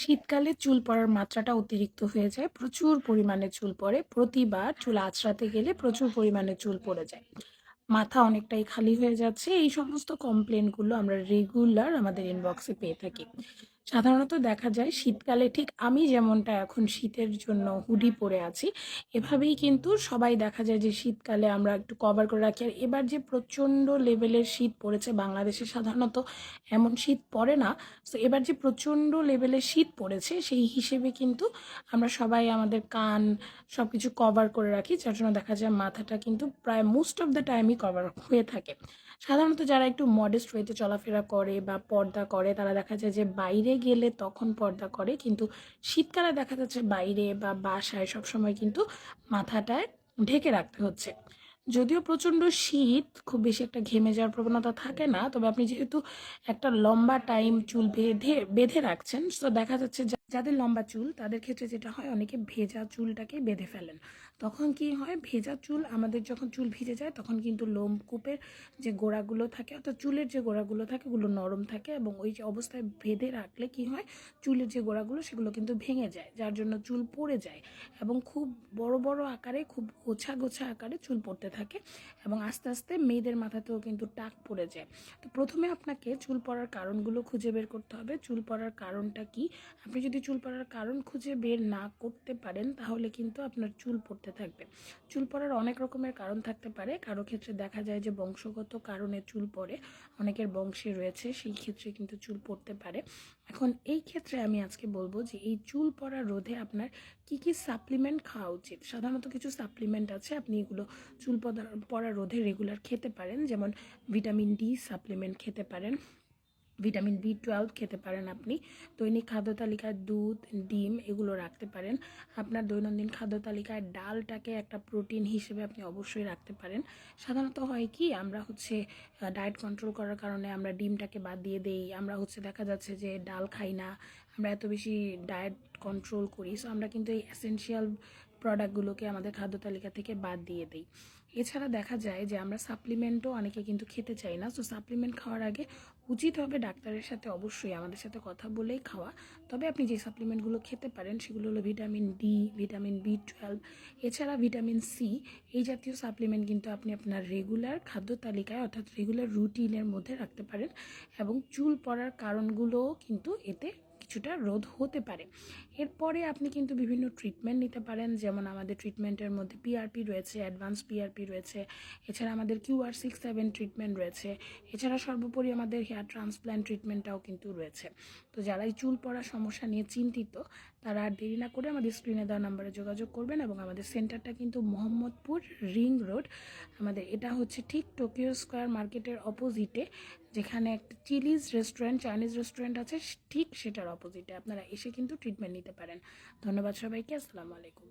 শীতকালে চুল পড়ার মাত্রাটা অতিরিক্ত হয়ে যায়। প্রচুর পরিমাণে চুল পড়ে। প্রতিবার চুল আঁচড়াতে গেলে প্রচুর পরিমাণে চুল পড়ে যায়। মাথা অনেকটাই খালি হয়ে যাচ্ছে। এই সমস্ত কমপ্লেইনগুলো আমরা রেগুলার আমাদের ইনবক্সে পেয়ে থাকি। সাধারণত দেখা যায় শীতকালে ঠিক আমি যেমনটা এখন শীতের জন্য হুডি পরে আছি, এভাবেই কিন্তু সবাই দেখা যায় যে শীতকালে আমরা একটু কভার করে রাখি। আর এবার যে প্রচণ্ড লেভেলের শীত পড়েছে, বাংলাদেশে সাধারণত এমন শীত পড়ে না। সো এবার যে প্রচণ্ড লেভেলের শীত পড়েছে সেই হিসেবে কিন্তু আমরা সবাই আমাদের কান সব কিছু কভার করে রাখি, যার জন্য দেখা যায় মাথাটা কিন্তু প্রায় মোস্ট অফ দ্য টাইমই কভার হয়ে থাকে। সাধারণত যারা একটু মডেস্ট ওয়েতে চলাফেরা করে বা পর্দা করে তারা দেখা যায় যে বাইরে গেলে তখন পর্দা করে, কিন্তু শীতকালে দেখা যাচ্ছে বাইরে বা বাসায় সবসময় কিন্তু মাথাটায় ঢেকে রাখতে হচ্ছে। যদিও প্রচণ্ড শীত, খুব বেশি একটা ঘেমে যাওয়ার প্রবণতা থাকে না, তবে আপনি যেহেতু একটা লম্বা টাইম চুল বেঁধে বেঁধে রাখছেন, তো দেখা যাচ্ছে যাদের লম্বা চুল তাদের ক্ষেত্রে যেটা হয়, অনেকে ভেজা চুলটাকে বেঁধে ফেলেন। তখন কি হয়, ভেজা চুল আমাদের যখন চুল ভিজে যায় তখন কিন্তু লোমকূপের যে গোড়াগুলো থাকে, অর্থাৎ চুলের যে গোড়াগুলো থাকে ওগুলো নরম থাকে, এবং ওই যে অবস্থায় বেঁধে রাখলে কি হয়, চুলের যে গোড়াগুলো সেগুলো কিন্তু ভেঙে যায়, যার জন্য চুল পড়ে যায় এবং খুব বড় বড় আকারে, খুব গোছা গোছা আকারে চুল পড়তে থাকে, এবং আস্তে আস্তে মেয়েদের মাথাতেও কিন্তু টাক পড়ে যায়। তো প্রথমে আপনাকে চুল পড়ার কারণগুলো খুঁজে বের করতে হবে। চুল পড়ার কারণটা কি? আপনি যদি চুল পড়ার কারণ খুঁজে বের না করতে পারেন তাহলে কিন্তু আপনার চুল পড়তে থাকবে। চুল পড়ার অনেক রকমের কারণ থাকতে পারে। কারো ক্ষেত্রে দেখা যায় যে বংশগত কারণে চুল পড়ে, অনেকের বংশে রয়েছে, সেই ক্ষেত্রে কিন্তু চুল পড়তে পারে। এখন এই ক্ষেত্রে আমি আজকে বলবো যে এই চুল পড়া রোধে আপনার কি কি সাপ্লিমেন্ট খাওয়া উচিত। সাধারণত কিছু সাপ্লিমেন্ট আছে, আপনি এগুলো চুল পড়া রোধে রেগুলার খেতে পারেন। যেমন ভিটামিন ডি সাপ্লিমেন্ট খেতে পারেন, ভিটামিন বি 12 খেতে পারেন আপনি। দৈনিক খাদ্য তালিকায় দুধ, ডিম এগুলো রাখতে পারেন। আপনার দৈনন্দিন খাদ্য তালিকায় ডালটাকে একটা প্রোটিন হিসেবে আপনি অবশ্যই রাখতে পারেন। সাধারণত হয় কি, আমরা ডায়েট কন্ট্রোল করার কারণে আমরা ডিমটাকে বাদ দিয়ে দেই, আমরা দেখা যাচ্ছে যে ডাল খাই না, আমরা এত বেশি ডায়েট কন্ট্রোল করি, সো আমরা কিন্তু এই এসেনশিয়াল প্রোডাক্টগুলোকে আমাদের খাদ্য তালিকা থেকে বাদ দিয়ে দিই। এছাড়া দেখা যায় যে আমরা সাপ্লিমেন্টও অনেকে কিন্তু খেতে চাই না। সো সাপ্লিমেন্ট খাওয়ার আগে উচিত হবে ডাক্তারের সাথে অবশ্যই আমাদের সাথে কথা বলেই খাওয়া। তবে আপনি যে সাপ্লিমেন্টগুলো খেতে পারেন সেগুলো হলো ভিটামিন ডি, ভিটামিন বি 12, এছাড়া ভিটামিন সি। এই জাতীয় সাপ্লিমেন্ট কিন্তু আপনি আপনার রেগুলার খাদ্য তালিকায়, অর্থাৎ রেগুলার রুটিনের মধ্যে রাখতে পারেন, এবং চুল পড়ার কারণগুলোও কিন্তু এতে কিছুটা রোধ হতে পারে। এরপরে আপনি কিন্তু বিভিন্ন ট্রিটমেন্ট নিতে পারেন, যেমন আমাদের ট্রিটমেন্টের মধ্যে পিআরপি রয়েছে, অ্যাডভান্স পিআরপি রয়েছে, এছাড়া আমাদের QR6-7 ট্রিটমেন্ট রয়েছে, এছাড়া সর্বোপরি আমাদের হেয়ার ট্রান্সপ্ল্যান্ট ট্রিটমেন্টটাও কিন্তু রয়েছে। তো যারা এই চুল পড়ার সমস্যা নিয়ে চিন্তিত তারা আর দেরি না করে আমাদের স্ক্রিনে দেওয়া নাম্বারে যোগাযোগ করবেন, এবং আমাদের সেন্টারটা কিন্তু মোহাম্মদপুর রিং রোড, আমাদের এটা হচ্ছে ঠিক টোকিও স্কোয়ার মার্কেটের অপোজিটে, যেখানে একটা চিলিজ রেস্টুরেন্ট, চাইনিজ রেস্টুরেন্ট আছে, ঠিক সেটার অপোজিটে আপনারা এসে কিন্তু ট্রিটমেন্ট নিতে পারেন। ধন্যবাদ সবাইকে, আসসালামু আলাইকুম।